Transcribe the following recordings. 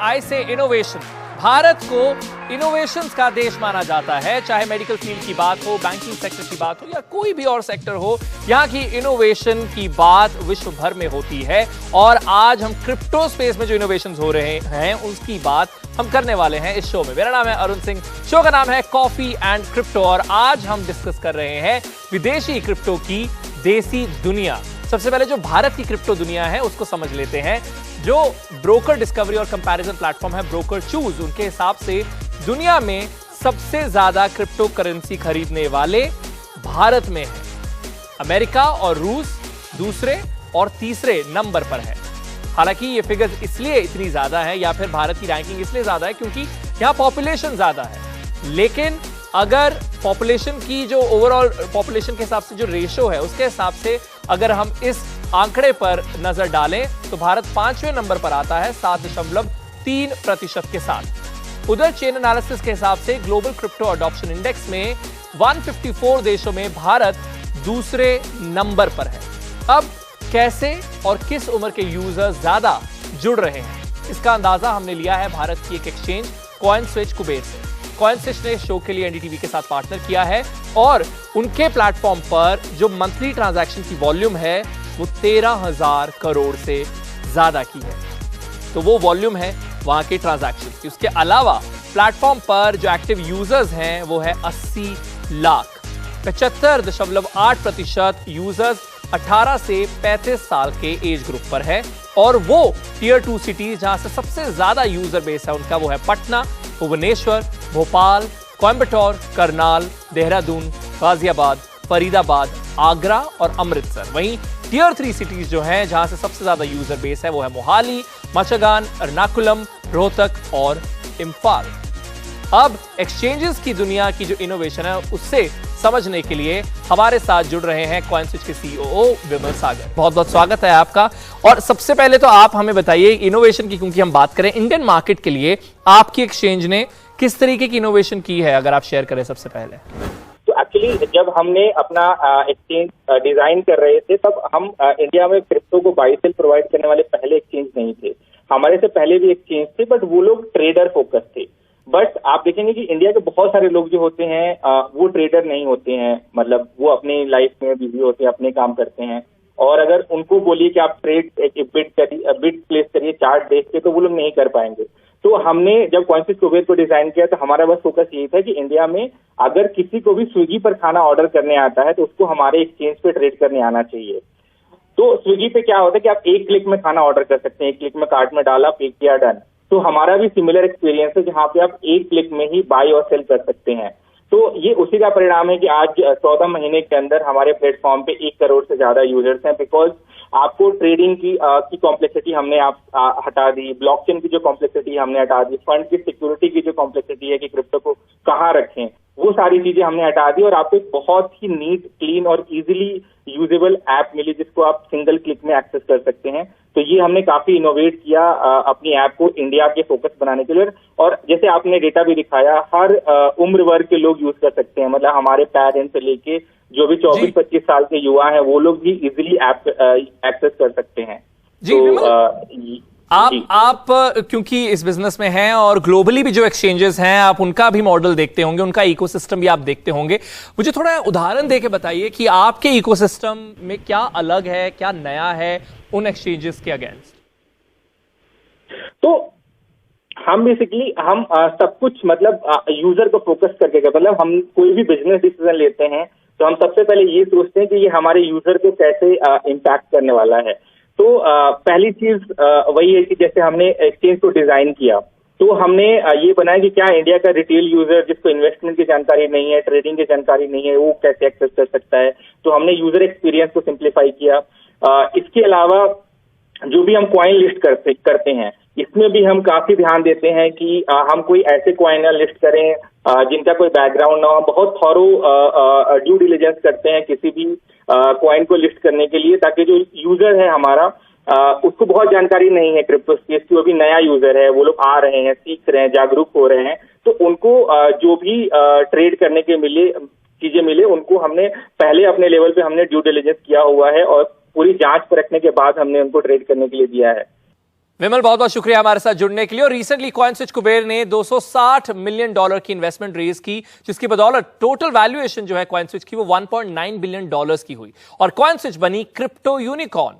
आई से इनोवेशन। भारत को इनोवेशंस का देश माना जाता है, चाहे मेडिकल फील्ड की बात हो, बैंकिंग सेक्टर की बात हो या कोई भी और सेक्टर हो, यहाँ की इनोवेशन की बात विश्व भर में होती है। और आज हम क्रिप्टो स्पेस में जो इनोवेशंस हो रहे हैं उसकी बात हम करने वाले हैं इस शो में। मेरा नाम है अरुण सिंह, शो का नाम है कॉफी एंड क्रिप्टो और आज हम डिस्कस कर रहे हैं विदेशी क्रिप्टो की देसी दुनिया। सबसे पहले जो भारत की क्रिप्टो दुनिया है उसको समझ लेते हैं। जो ब्रोकर डिस्कवरी और कंपैरिजन प्लेटफॉर्म है ब्रोकर चूज, उनके हिसाब से दुनिया में सबसे ज्यादा क्रिप्टो करेंसी खरीदने वाले भारत में है। अमेरिका और रूस दूसरे और तीसरे नंबर पर है। हालांकि ये फिगर्स इसलिए इतनी ज्यादा है या फिर भारत की रैंकिंग इसलिए ज्यादा है क्योंकि यहां पॉपुलेशन ज्यादा है, लेकिन अगर पॉपुलेशन की जो ओवरऑल पॉपुलेशन के हिसाब से जो रेशो है उसके हिसाब से अगर हम इस आंकड़े पर नजर डालें तो भारत 5वें नंबर पर आता है 7.3% के साथ। उधर चेन एनालिसिस के हिसाब से ग्लोबल क्रिप्टो अडॉप्शन इंडेक्स में 154 देशों में भारत दूसरे नंबर पर है। अब कैसे और किस उम्र के यूजर्स ज्यादा जुड़ रहे हैं, इसका अंदाजा हमने लिया है भारत की एक एक्सचेंज कॉइनस्विच कुबेर से। कॉइनस्विच ने शो के लिए एनडीटीवी के साथ पार्टनर किया है और उनके प्लेटफॉर्म पर जो मंथली ट्रांजैक्शन की वॉल्यूम है वो 13,000 करोड़ से ज्यादा की है। तो वो वॉल्यूम है वहां के ट्रांजैक्शन की। उसके अलावा प्लेटफॉर्म पर जो एक्टिव यूजर्स हैं वो है 80 लाख। 75.8% यूजर्स 18 से 35 साल के एज ग्रुप पर है और वो टियर 2 सिटीज जहां से सबसे ज्यादा यूजर बेस है उनका वो है पटना, भुवनेश्वर, भोपाल, कोयंबटूर, करनाल, देहरादून, गाजियाबाद, फरीदाबाद, आगरा और अमृतसर। वहीं टियर 3 सिटीज जो हैं जहां से सबसे ज्यादा यूजर बेस है वो है मोहाली, मचगान, एर्नाकुलम, रोहतक और इम्फाल। अब एक्सचेंजेस की दुनिया की जो इनोवेशन है उससे समझने के लिए हमारे साथ जुड़ रहे हैं कॉइनस्विच के सीईओ विमल सागर। बहुत बहुत स्वागत है आपका। और सबसे पहले तो आप हमें बताइए इनोवेशन की, क्योंकि हम बात करें इंडियन मार्केट के लिए, आपकी एक्सचेंज ने किस तरीके की इनोवेशन की है, अगर आप शेयर करें सबसे पहले। तो एक्चुअली जब हमने अपना एक्सचेंज डिजाइन कर रहे थे तब हम इंडिया में क्रिप्टो को बाई सेल प्रोवाइड करने वाले पहले एक्सचेंज नहीं थे। हमारे से पहले भी एक्सचेंज थे बट वो लोग ट्रेडर फोकस थे। बट आप देखेंगे कि इंडिया के बहुत सारे लोग जो होते हैं वो ट्रेडर नहीं होते हैं, मतलब वो अपनी लाइफ में बिजी होते हैं, अपने काम करते हैं। और अगर उनको बोलिए कि आप ट्रेड बिड प्लेस करिए चार्ट देख के, तो वो लोग नहीं कर पाएंगे। तो हमने जब कॉइनस्विच कुबेर को डिजाइन किया तो हमारा बस फोकस यही था कि इंडिया में अगर किसी को भी स्विगी पर खाना ऑर्डर करने आता है तो उसको हमारे एक्सचेंज पे ट्रेड करने आना चाहिए। तो स्विगी पे क्या होता है कि आप एक क्लिक में खाना ऑर्डर कर सकते हैं, एक क्लिक में कार्ट में डाला, पे किया, डन। तो हमारा भी सिमिलर एक्सपीरियंस है जहां पे आप एक क्लिक में ही बाय और सेल कर सकते हैं। तो ये उसी का परिणाम है कि आज 14 महीने के अंदर हमारे प्लेटफॉर्म पे 1 करोड़ से ज्यादा यूजर्स हैं। बिकॉज आपको ट्रेडिंग की कॉम्प्लेक्सिटी हमने हटा दी, ब्लॉकचेन की जो कॉम्प्लेक्सिटी हमने हटा दी, फंड की सिक्योरिटी की जो कॉम्प्लेक्सिटी है कि क्रिप्टो को कहाँ रखें, वो सारी चीजें हमने हटा दी और आपको एक बहुत ही नीट, क्लीन और इजीली यूजेबल ऐप मिली जिसको आप सिंगल क्लिक में एक्सेस कर सकते हैं। तो ये हमने काफी इनोवेट किया अपनी ऐप को इंडिया के फोकस बनाने के लिए। और जैसे आपने डेटा भी दिखाया, हर उम्र वर्ग के लोग यूज कर सकते हैं, मतलब हमारे पेरेंट्स से लेके जो भी 24-25 साल के युवा हैं वो लोग भी इजीली ऐप एक्सेस कर सकते हैं। जी, तो आप क्योंकि इस बिजनेस में हैं और ग्लोबली भी जो एक्सचेंजेस हैं आप उनका भी मॉडल देखते होंगे, उनका इकोसिस्टम भी आप देखते होंगे। मुझे थोड़ा उदाहरण देके बताइए कि आपके इकोसिस्टम में क्या अलग है, क्या नया है उन एक्सचेंजेस के अगेंस्ट। तो हम बेसिकली सब कुछ मतलब यूजर को फोकस करके, मतलब हम कोई भी बिजनेस डिसीजन लेते हैं तो हम सबसे पहले ये सोचते हैं कि ये हमारे यूजर को कैसे इम्पैक्ट करने वाला है। तो पहली चीज वही है कि जैसे हमने एक्सचेंज को डिजाइन किया तो हमने ये बनाया कि क्या इंडिया का रिटेल यूजर जिसको इन्वेस्टमेंट की जानकारी नहीं है, ट्रेडिंग की जानकारी नहीं है, वो कैसे एक्सेस कर सकता है। तो हमने यूजर एक्सपीरियंस को सिंप्लीफाई किया। इसके अलावा जो भी हम कॉइन लिस्ट करते हैं इसमें भी हम काफी ध्यान देते हैं कि हम कोई ऐसे कॉइन लिस्ट करें जिनका कोई बैकग्राउंड ना हो। बहुत थॉरो ड्यू डिलिजेंस करते हैं किसी भी कॉइन को लिस्ट करने के लिए, ताकि जो यूजर है हमारा उसको बहुत जानकारी नहीं है क्रिप्टो स्पेस की, वो भी नया यूजर है, वो लोग आ रहे हैं, सीख रहे हैं, जागरूक हो रहे हैं, तो उनको जो भी ट्रेड करने के चीजें मिले उनको हमने पहले अपने लेवल पे हमने ड्यू डिलिजेंस किया हुआ है और पूरी जांच परखने के बाद हमने उनको ट्रेड करने के लिए दिया है। विमल, बहुत बहुत शुक्रिया हमारे साथ जुड़ने के लिए। और रिसेंटली कॉइनस्विच कुबेर ने $260 मिलियन की इन्वेस्टमेंट रेज की, जिसकी बदौलत टोटल वैल्यूएशन जो है कॉइनस्विच की वो $1.9 बिलियन की हुई और कॉइनस्विच बनी क्रिप्टो यूनिकॉर्न।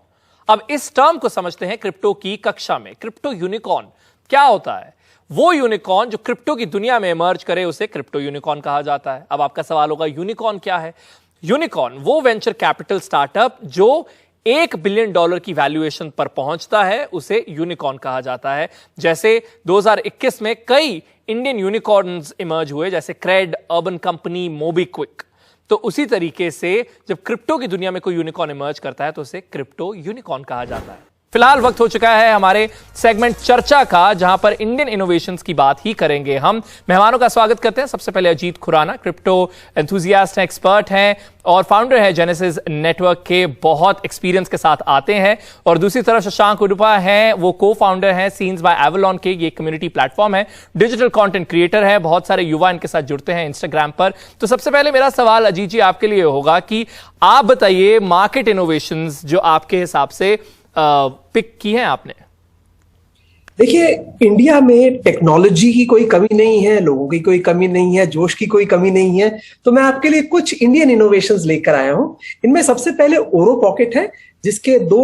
अब इस टर्म को समझते हैं क्रिप्टो की कक्षा में। क्रिप्टो यूनिकॉर्न क्या होता है? वो यूनिकॉर्न जो क्रिप्टो की दुनिया में इमर्ज करे उसे क्रिप्टो यूनिकॉर्न कहा जाता है। अब आपका सवाल होगा यूनिकॉर्न क्या है? यूनिकॉर्न वो वेंचर कैपिटल स्टार्टअप जो $1 बिलियन की वैल्यूएशन पर पहुंचता है, उसे यूनिकॉर्न कहा जाता है। जैसे 2021 में कई इंडियन यूनिकॉर्न्स इमर्ज हुए, जैसे क्रेड, अर्बन कंपनी, मोबीक्विक। तो उसी तरीके से जब क्रिप्टो की दुनिया में कोई यूनिकॉर्न इमर्ज करता है तो उसे क्रिप्टो यूनिकॉर्न कहा जाता है। फिलहाल वक्त हो चुका है हमारे सेगमेंट चर्चा का, जहां पर इंडियन इनोवेशंस की बात ही करेंगे हम। मेहमानों का स्वागत करते हैं। सबसे पहले अजीत खुराना, क्रिप्टो एंथुजियास्ट हैं, एक्सपर्ट हैं और फाउंडर हैं जेनेसिस नेटवर्क के, बहुत एक्सपीरियंस के साथ आते हैं। और दूसरी तरफ शशांक उडुपा हैं, वो को फाउंडर हैं सीन्स बाय एवलॉन के, ये कम्युनिटी प्लेटफॉर्म है, डिजिटल कंटेंट क्रिएटर है, बहुत सारे युवा इनके साथ जुड़ते हैं इंस्टाग्राम पर। तो सबसे पहले मेरा सवाल अजीत जी आपके लिए होगा कि आप बताइए मार्केट इनोवेशंस जो आपके हिसाब से पिक की है आपने। देखिए, इंडिया में टेक्नोलॉजी की कोई कमी नहीं है, लोगों की कोई कमी नहीं है, जोश की कोई कमी नहीं है। तो मैं आपके लिए कुछ इंडियन इनोवेशंस लेकर आया हूं। इनमें सबसे पहले ओरो पॉकेट है, जिसके दो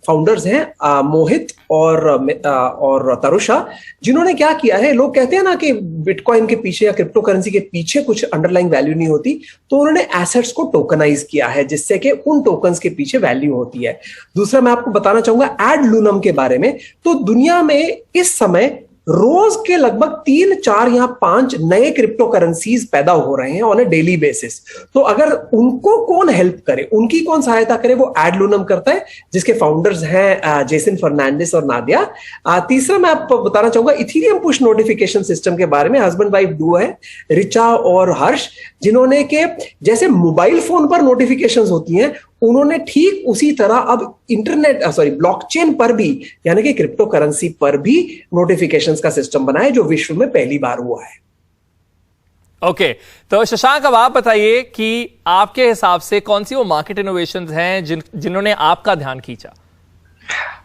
फाउंडर्स हैं, मोहित और तरुषा, जिन्होंने क्या किया है, लोग कहते हैं ना कि बिटकॉइन के पीछे या क्रिप्टो करेंसी के पीछे कुछ अंडरलाइंग वैल्यू नहीं होती, तो उन्होंने एसेट्स को टोकनाइज किया है, जिससे कि उन टोकन्स के पीछे वैल्यू होती है। दूसरा मैं आपको बताना चाहूंगा एड लूनम के बारे में। तो दुनिया में इस समय रोज के लगभग 3, 4 या 5 नए क्रिप्टो करेंसीज पैदा हो रहे हैं ऑन ए डेली बेसिस। तो अगर उनको कौन हेल्प करे, उनकी कौन सहायता करे, वो एड लूनम करता है, जिसके फाउंडर्स हैं जेसन फर्नांडिस और नादिया। तीसरा मैं आपको बताना चाहूंगा इथेरियम पुश नोटिफिकेशन सिस्टम के बारे में। हस्बैंड वाइफ डुओ है, रिचा और हर्ष, जिन्होंने के जैसे मोबाइल फोन पर नोटिफिकेशंस होती हैं, उन्होंने ठीक उसी तरह अब ब्लॉकचेन पर भी, यानी कि क्रिप्टो करेंसी पर भी नोटिफिकेशंस का सिस्टम बनाया, जो विश्व में पहली बार हुआ है। ओके, तो शशांक अब आप बताइए कि आपके हिसाब से कौन सी वो मार्केट इनोवेशंस हैं जिन्होंने आपका ध्यान खींचा?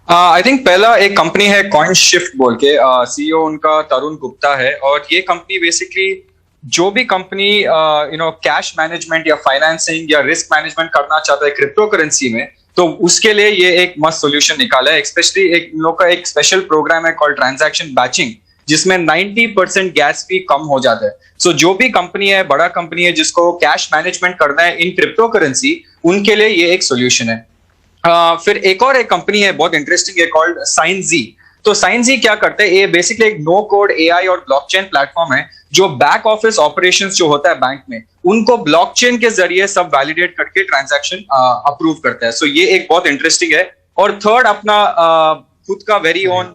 आई थिंक पहला एक कंपनी है कॉइन शिफ्ट बोल के, सीईओ उनका तरुण गुप्ता है। और ये कंपनी बेसिकली जो भी कंपनी कैश मैनेजमेंट या फाइनेंसिंग या रिस्क मैनेजमेंट करना चाहता है क्रिप्टो करेंसी में, तो उसके लिए ये एक मस्त सॉल्यूशन निकाला है। स्पेशली एक लोग का एक स्पेशल प्रोग्राम है कॉल्ड ट्रांजैक्शन बैचिंग, जिसमें 90% गैस फी कम हो जाता है। सो जो भी कंपनी है, बड़ा कंपनी है, जिसको कैश मैनेजमेंट करना है इन क्रिप्टो करेंसी, उनके लिए ये एक सॉल्यूशन है। फिर एक और एक कंपनी है बहुत इंटरेस्टिंग है कॉल्ड साइनजी। तो साइनजी क्या करते हैं, ये बेसिकली एक नो कोड एआई और ब्लॉकचेन प्लेटफॉर्म है, जो बैक ऑफिस ऑपरेशंस जो होता है बैंक में, उनको ब्लॉकचेन के जरिए सब वैलिडेट करके ट्रांजैक्शन अप्रूव करता है। सो ये एक बहुत इंटरेस्टिंग है। और थर्ड अपना खुद का वेरी ओन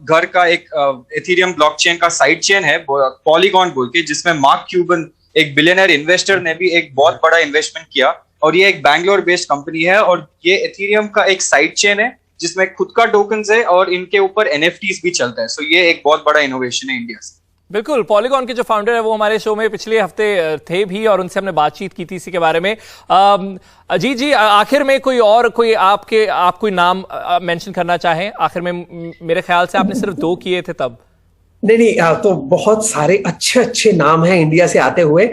घर का एक एथेरियम ब्लॉकचेन का साइड चेन है पॉलीगॉन बोल के, जिसमें मार्क क्यूबन एक बिलियनर इन्वेस्टर ने भी एक बहुत बड़ा इन्वेस्टमेंट किया। और ये एक बैंगलोर बेस्ड कंपनी है और ये एथेरियम का एक साइड चेन है, जिसमें खुद का टोकन्स है और इनके ऊपर एनएफटीज भी चलता है। सो ये एक बहुत बड़ा इनोवेशन है इंडिया से। बिल्कुल, पॉलीगॉन के जो फाउंडर है वो हमारे शो में पिछले हफ्ते थे भी और उनसे हमने बातचीत की थी इसी के बारे में। अजीत जी, आखिर में कोई आप कोई नाम मेंशन करना चाहें? आखिर में मेरे ख्याल से आपने सिर्फ 2 किए थे तब। नहीं, तो बहुत सारे अच्छे अच्छे नाम हैं इंडिया से आते हुए।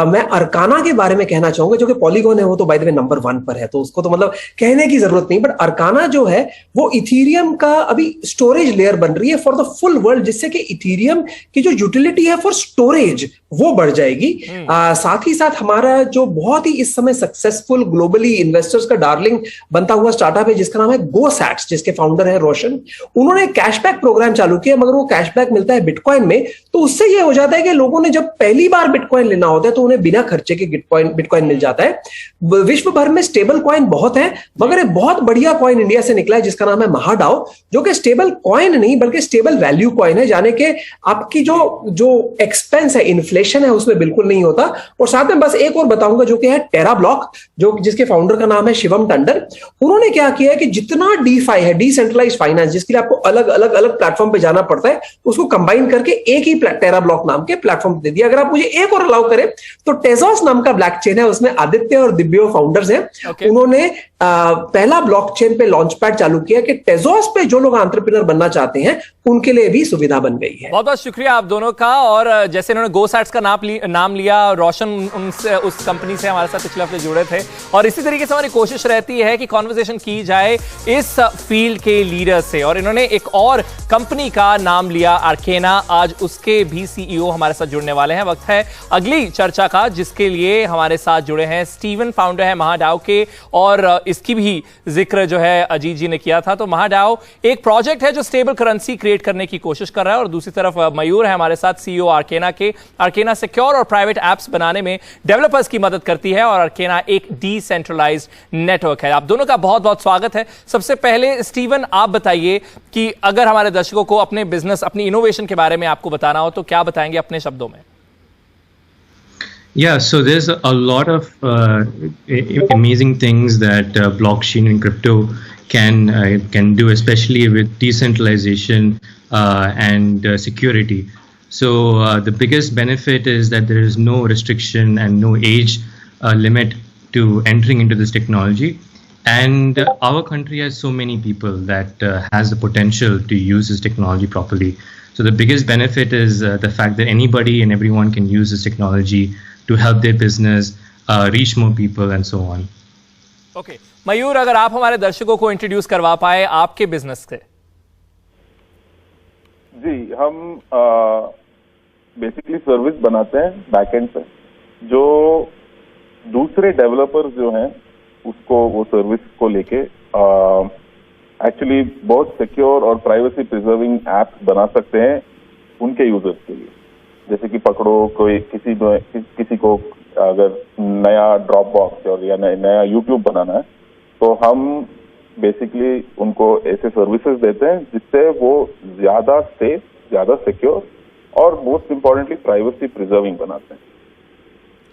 मैं अर्काना के बारे में कहना चाहूंगा, जो कि पॉलीगॉन है, वो तो बाय द वे नंबर 1 पर है, तो उसको तो मतलब कहने की जरूरत नहीं। बट अर्काना जो है वो इथेरियम का अभी स्टोरेज लेयर बन रही है फॉर द फुल वर्ल्ड, जिससे कि इथेरियम की जो यूटिलिटी है फॉर स्टोरेज वो बढ़ जाएगी। साथ ही साथ हमारा जो बहुत ही इस समय सक्सेसफुल ग्लोबली इन्वेस्टर्स का डार्लिंग बनता हुआ स्टार्टअप है, जिसका नाम है गोसैट्स, जिसके फाउंडर है रोशन। उन्होंने कैशबैक प्रोग्राम चालू किया, मगर वो कैशबैक मिलता है बिटकॉइन में। तो उससे ये हो जाता है कि लोगों ने जब पहली बार बिटकॉइन लेना होता है तो उन्हें बिना खर्चे के बिटकॉइन मिल जाता है। विश्व भर में स्टेबल कॉइन बहुत है, मगर एक बहुत बढ़िया कॉइन इंडिया से निकला है, जिसका नाम है महाडाओ, जो कि स्टेबल कॉइन नहीं बल्कि स्टेबल वैल्यू कॉइन है। यानी कि आपकी जो एक्सपेंस है, इन्फ्लेशन इन्फ्लेशन है उसमें बिल्कुल नहीं होता। और साथ में बस एक और बताऊंगा जो कि है टेरा ब्लॉक, जो जिसके फाउंडर का नाम है शिवम टंडन। उन्होंने क्या किया है कि जितना डीफाई है, डिसेंट्रलाइज्ड फाइनेंस, जिसके लिए आपको अलग अलग अलग प्लेटफॉर्म पे जाना पड़ता है, उसको कंबाइन करके एक ही टेरा ब्लॉक नाम के प्लेटफॉर्म दे दिया। अगर आप मुझे एक और अलाउ करें तो टेजोस नाम का ब्लॉकचेन है, उसमें आदित्य और दिव्यो फाउंडर्स हैं। उन्होंने पहला ब्लॉकचेन पे लॉन्च पैड चालू किया कि टेजोस पे जो लोग एंटरप्रेन्योर बनना चाहते हैं उनके लिए भी सुविधा बन गई है। बहुत बहुत शुक्रिया आप दोनों का। और जैसे इन्होंने गोसैट्स का नाम लिया, रोशन उनसे उस कंपनी से हमारे साथ पिछले हफ्ते जुड़े थे, और इसी तरीके से हमारी कोशिश रहती है कि कॉन्वर्सेशन की जाए इस फील्ड के लीडर से। और इन्होंने एक और कंपनी का नाम लिया, आर्केना। आज उसके भी सीईओ हमारे साथ जुड़ने वाले हैं। वक्त है अगली चर्चा का, जिसके लिए हमारे साथ जुड़े हैं स्टीवन, फाउंडर है महाडाओ के, और इसकी भी जिक्र जो है अजीत जी ने किया था। तो महाडाओ एक प्रोजेक्ट है जो स्टेबल करेंसी क्रिएट करने की कोशिश कर रहा है, और दूसरी तरफ मयूर है हमारे साथ, सीईओ आर्केना के। आर्केना सिक्योर और प्राइवेट एप्स बनाने में डेवलपर्स की मदद करती है, और आर्केना एक डिसेंट्रलाइज्ड नेटवर्क है। आप दोनों का बहुत बहुत स्वागत है। सबसे पहले स्टीवन, आप बताइए कि अगर हमारे दर्शकों को अपने बिजनेस, अपनी इनोवेशन के बारे में आपको बताना हो तो क्या बताएंगे अपने शब्दों में? Yeah, so there's a lot of amazing things that blockchain and crypto can do, especially with decentralization and security. So the biggest benefit is that there is no restriction and no age limit to entering into this technology. And our country has so many people that has the potential to use this technology properly. So the biggest benefit is the fact that anybody and everyone can use this technology to help their business, reach more people and so on. Okay. मयूर, अगर आप हमारे दर्शकों को introduce करवा पाए आपके business से। जी, हम बेसिकली सर्विस बनाते हैं बैकएंड पे, जो दूसरे डेवलपर्स जो हैं उसको वो सर्विस को लेके एक्चुअली बहुत सिक्योर और प्राइवेसी प्रिजर्विंग एप्स बना सकते हैं उनके यूजर्स के लिए। जैसे कि पकड़ो कोई किसी को अगर नया ड्रॉप बॉक्स और या नया यूट्यूब बनाना है, तो हम बेसिकली उनको ऐसे सर्विसेज देते हैं जिससे वो ज्यादा सेफ, ज्यादा सिक्योर और मोस्ट इंपॉर्टेंटली प्राइवेसी प्रिजर्विंग बनाते हैं।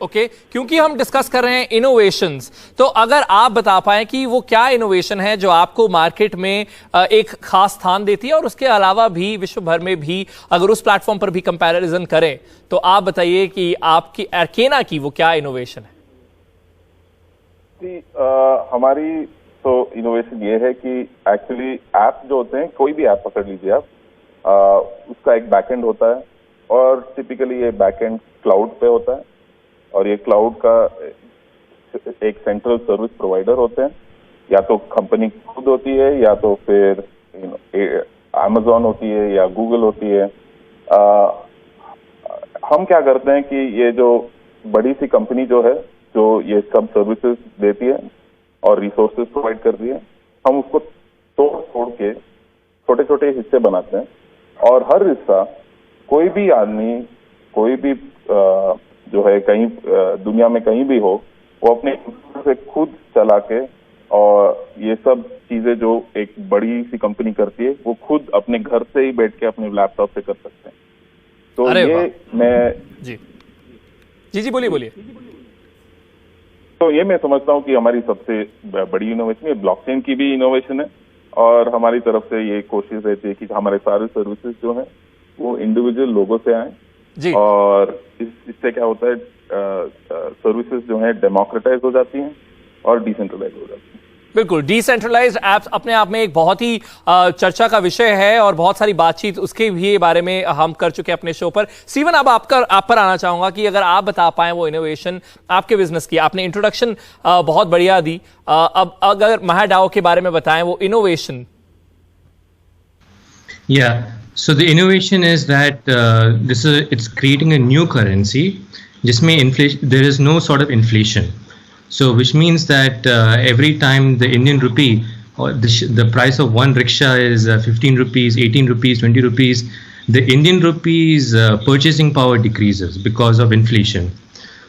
ओके, क्योंकि हम डिस्कस कर रहे हैं इनोवेशंस, तो अगर आप बता पाएं कि वो क्या इनोवेशन है जो आपको मार्केट में एक खास स्थान देती है, और उसके अलावा भी विश्व भर में भी अगर उस प्लेटफॉर्म पर भी कंपैरिजन करें तो आप बताइए कि आपकी आर्केना की वो क्या इनोवेशन है? हमारी तो इनोवेशन ये है कि एक्चुअली ऐप जो होते हैं, कोई भी ऐप पकड़ लीजिए आप, उसका एक बैकएंड होता है, और टिपिकली ये बैकएंड क्लाउड पे होता है, और ये क्लाउड का एक सेंट्रल सर्विस प्रोवाइडर होते हैं, या तो कंपनी खुद होती है या तो फिर अमेज़न होती है या गूगल होती है। हम क्या करते हैं कि ये जो बड़ी सी कंपनी जो है, जो ये सब सर्विसेज देती है और रिसोर्सेज प्रोवाइड करती है, हम उसको तोड़ के छोटे छोटे हिस्से बनाते हैं, और हर हिस्सा कोई भी आदमी, कोई भी जो है कहीं दुनिया में कहीं भी हो, वो अपने से खुद चला के, और ये सब चीजें जो एक बड़ी सी कंपनी करती है वो खुद अपने घर से ही बैठ के अपने लैपटॉप से कर सकते हैं। तो ये मैं जी बोलिए। तो ये मैं समझता हूँ कि हमारी सबसे बड़ी इनोवेशन है। ब्लॉकचेन की भी इनोवेशन है, और हमारी तरफ से ये कोशिश रहती है कि हमारे सारे सर्विसेज जो हैं वो इंडिविजुअल लोगों से आए जी। और इससे क्या होता है, सर्विसेज जो है डेमोक्रेटाइज हो जाती हैं और डिसेंट्रलाइज हो जाती हैं। बिल्कुल, डिसेंट्रलाइज्ड एप्स अपने आप में एक बहुत ही चर्चा का विषय है, और बहुत सारी बातचीत उसके भी बारे में हम कर चुके हैं अपने शो पर। स्टीवन, अब आप पर आना चाहूंगा कि अगर आप बता पाए वो इनोवेशन आपके बिजनेस की। आपने इंट्रोडक्शन बहुत बढ़िया दी, अब अगर महाडाओ के बारे में बताएं वो innovation. So the innovation is that it's creating a new currency जिसमें inflation, there is no sort of inflation. So which means that every time the Indian rupee or the price of one rickshaw is 15 rupees, 18 rupees, 20 rupees, the Indian rupee's purchasing power decreases because of inflation.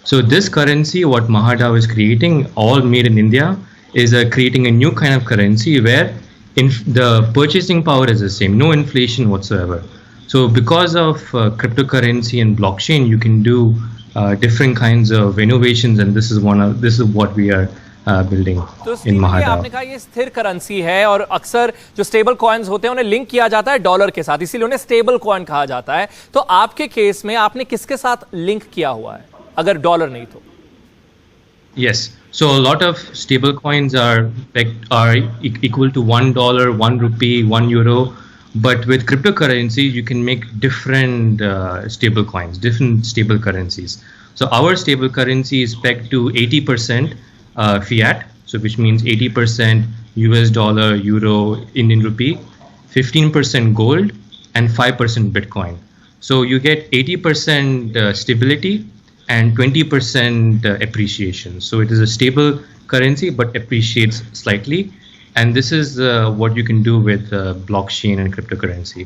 So this currency, what MahaDAO is creating, all made in India, is creating a new kind of currency where the purchasing power is the same, no inflation whatsoever. So because of cryptocurrency and blockchain, you can do different kinds of innovations, and this is what we are building तो in Steve, ये Mahadao. आपने कहा ये स्थिर currency है और अक्सर जो स्टेबल कॉइन्स होते हैं उन्हें लिंक किया जाता है डॉलर के साथ, इसीलिए उन्हें स्टेबल कॉइन कहा जाता है। तो आपके केस में आपने किसके साथ लिंक किया हुआ है अगर डॉलर नहीं तो? Yes. So a lot of stable coins are equal to $1, ₹1, €1. But with cryptocurrency, you can make different stable coins, different stable currencies. So our stable currency is pegged to 80% fiat, so which means 80% US dollar, euro, Indian rupee, 15% gold, and 5% Bitcoin. So you get 80% stability and 20% appreciation. So it is a stable currency but appreciates slightly. And this is what you can do with blockchain and cryptocurrency.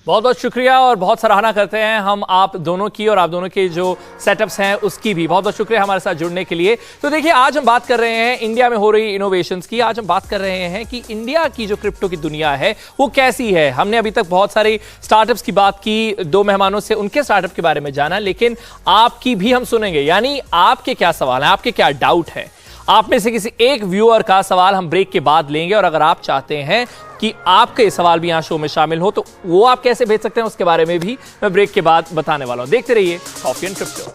बहुत बहुत शुक्रिया और बहुत सराहना करते हैं हम आप दोनों की और आप दोनों के जो सेटअप्स हैं उसकी भी। बहुत बहुत शुक्रिया हमारे साथ जुड़ने के लिए। तो देखिए, आज हम बात कर रहे हैं इंडिया में हो रही इनोवेशंस की। आज हम बात कर रहे हैं कि इंडिया की जो क्रिप्टो की दुनिया है वो कैसी है। हमने अभी तक बहुत सारे स्टार्टअप्स की बात की, दो मेहमानों से उनके स्टार्टअप के बारे में जाना, लेकिन आपकी भी हम सुनेंगे। यानी आपके क्या सवाल हैं, आपके क्या डाउट है। आप में से किसी एक व्यूअर का सवाल हम ब्रेक के बाद लेंगे, और अगर आप चाहते हैं कि आपके सवाल भी यहां शो में शामिल हो तो वो आप कैसे भेज सकते हैं उसके बारे में भी मैं ब्रेक के बाद बताने वाला हूं। देखते रहिए कॉफी एंड क्रिप्टो।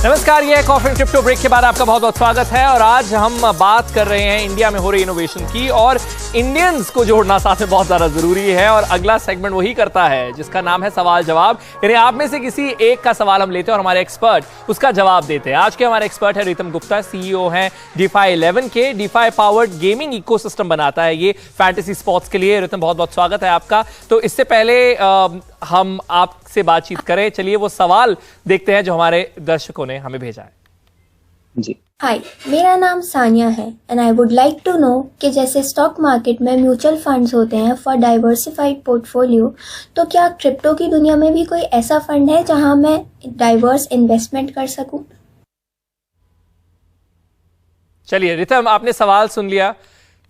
नमस्कार, ये है कॉफी एंड क्रिप्टो। ब्रेक के बाद आपका बहुत बहुत स्वागत है। और आज हम बात कर रहे हैं इंडिया में हो रही इनोवेशन की, और इंडियंस को जोड़ना साथ में बहुत ज़्यादा ज़रूरी है। और अगला सेगमेंट वही करता है जिसका नाम है सवाल जवाब। यानी आप में से किसी एक का सवाल हम लेते हैं और हमारे एक्सपर्ट उसका जवाब देते हैं। आज के हमारे एक्सपर्ट है रितम गुप्ता, CEO हैं DeFi 11 के। DeFi पावर्ड गेमिंग इकोसिस्टम बनाता है ये फैंटेसी स्पोर्ट्स के लिए। रितम, बहुत बहुत स्वागत है आपका। तो इससे पहले हम आपसे बातचीत करें, चलिए वो सवाल देखते हैं जो हमारे दर्शकों ने हमें भेजा है। जी हाय, मेरा नाम सानिया है and I would like to know कि जैसे स्टॉक मार्केट में म्यूचुअल फंड्स होते हैं फॉर डाइवर्सिफाइड पोर्टफोलियो, तो क्या क्रिप्टो की दुनिया में भी कोई ऐसा फंड है जहां मैं डाइवर्स इन्वेस्टमेंट कर सकूं? चलिए रितम, आपने सवाल सुन लिया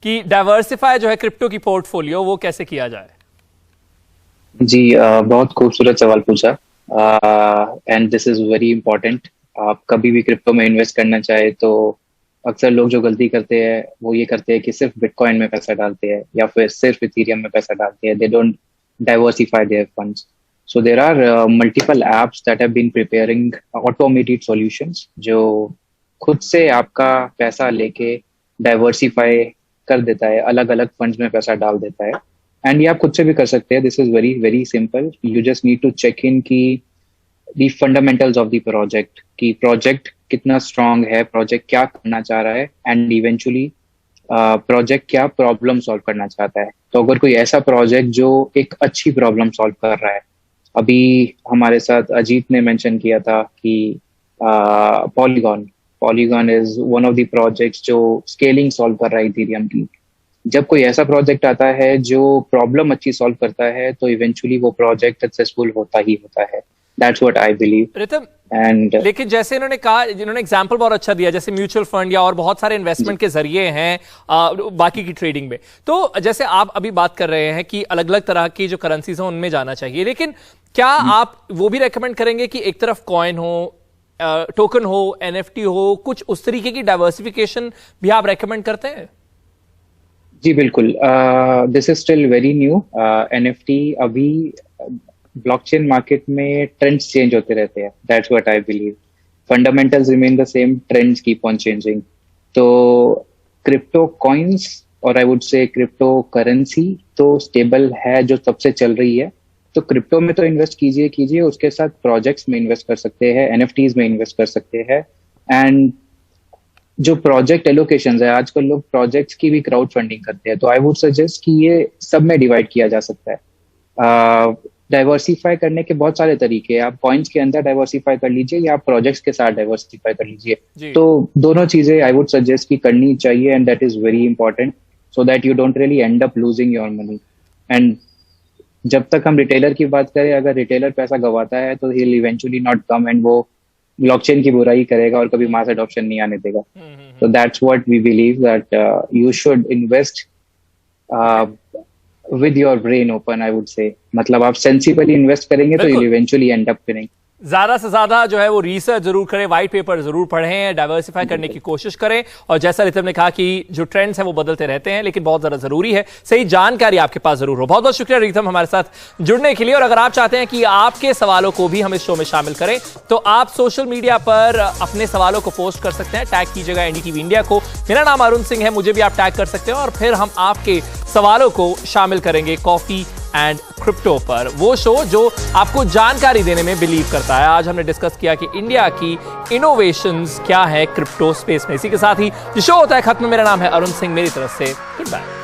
कि डाइवर्सिफाई जो है क्रिप्टो की पोर्टफोलियो वो कैसे किया जाए। जी, बहुत खूबसूरत सवाल पूछा and this is very important. आप कभी भी क्रिप्टो में इन्वेस्ट करना चाहे तो अक्सर लोग जो गलती करते हैं वो ये करते हैं कि सिर्फ बिटकॉइन में पैसा डालते हैं या फिर सिर्फ इथेरियम में पैसा डालते हैं। They don't diversify their funds. So there are multiple apps that have been preparing automated solutions जो खुद से आपका पैसा लेके डाइवर्सिफाई कर देता है, अलग अलग फंड्स में पैसा डाल देता है। एंड ये आप खुद से भी कर सकते हैं। This is very very simple. You just need to check in की the fundamentals of the project, कि प्रोजेक्ट कितना स्ट्रांग है, प्रोजेक्ट क्या करना चाह रहा है, एंड इवेंचुअली प्रोजेक्ट क्या प्रॉब्लम सॉल्व करना चाहता है। तो अगर कोई ऐसा प्रोजेक्ट जो एक अच्छी प्रॉब्लम सॉल्व कर रहा है, अभी हमारे साथ अजीत ने मेंशन किया था कि polygon is one of the projects जो स्केलिंग सॉल्व कर रहा है इथेरियम की। जब कोई ऐसा प्रोजेक्ट आता है जो प्रॉब्लम अच्छी सॉल्व करता है तो इवेंचुअली वो प्रोजेक्ट सक्सेसफुल होता ही होता है। That's what I believe. Ritam, and लेकिन जैसे इन्होंने कहा, जिन्होंने एग्जांपल बहुत अच्छा दिया, जैसे म्यूचुअल फंड या और बहुत सारे इन्वेस्टमेंट के जरिए हैं बाकी की ट्रेडिंग में, तो जैसे आप अभी बात कर रहे हैं कि अलग अलग तरह की जो करेंसीज हैं उनमें जाना चाहिए, लेकिन क्या आप वो भी रेकमेंड करेंगे कि एक तरफ कॉइन हो, टोकन हो, NFT हो, कुछ उस तरीके की डाइवर्सिफिकेशन भी आप रेकमेंड करते हैं? जी बिल्कुल। This is still very new. NFT अभी ब्लॉकचेन मार्केट में ट्रेंड्स चेंज होते रहते हैं। That's what I believe. Fundamentals remain the same, trends keep on changing. तो क्रिप्टो कॉइन्स और I would say crypto currency तो स्टेबल है, जो सबसे चल रही है। तो क्रिप्टो में तो इन्वेस्ट कीजिए, उसके साथ प्रोजेक्ट्स में इन्वेस्ट कर सकते हैं, NFTs में इन्वेस्ट कर सकते हैं। एंड जो प्रोजेक्ट एलोकेशंस है, आजकल लोग प्रोजेक्ट्स की भी क्राउड फंडिंग करते हैं, तो आई वुड सजेस्ट कि ये सब में डिवाइड किया जा सकता है। डाइवर्सिफाई करने के बहुत सारे तरीके हैं, आप कॉइन्स के अंदर डाइवर्सिफाई कर लीजिए या आप प्रोजेक्ट्स के साथ डाइवर्सिफाई कर लीजिए। तो दोनों चीजें आई वुड सजेस्ट कि करनी चाहिए, and that is very important so that you don't really and up losing your money. And जब तक हम रिटेलर की बात करें, अगर रिटेलर पैसा गवाता है तो he will eventually not come and वो ब्लॉकचेन की बुराई करेगा और कभी मास अडॉप्शन नहीं आने देगा। तो that's what we believe, that you should invest with your brain open, I would say। मतलब आप सेंसिबली इन्वेस्ट करेंगे तो you'll eventually end up winning। ज्यादा से ज्यादा जो है वो रिसर्च जरूर करें, व्हाइट पेपर जरूर पढ़ें, डाइवर्सिफाई करने की कोशिश करें। और जैसा रितम ने कहा कि जो ट्रेंड्स हैं वो बदलते रहते हैं, लेकिन बहुत ज्यादा जरूरी है सही जानकारी आपके पास जरूर हो। बहुत बहुत शुक्रिया रितम हमारे साथ जुड़ने के लिए। और अगर आप चाहते हैं कि आपके सवालों को भी हम इस शो में शामिल करें तो आप सोशल मीडिया पर अपने सवालों को पोस्ट कर सकते हैं, टैग कीजिएगा एनडीटीवी इंडिया को। मेरा नाम अरुण सिंह है, मुझे भी आप टैग कर सकते हैं और फिर हम आपके सवालों को शामिल करेंगे कॉफी एंड क्रिप्टो पर, वो शो जो आपको जानकारी देने में बिलीव करता है। आज हमने डिस्कस किया कि इंडिया की इनोवेशंस क्या है क्रिप्टो स्पेस में। इसी के साथ ही ये शो होता है खत्म। मेरा नाम है अरुण सिंह, मेरी तरफ से गुड बाय।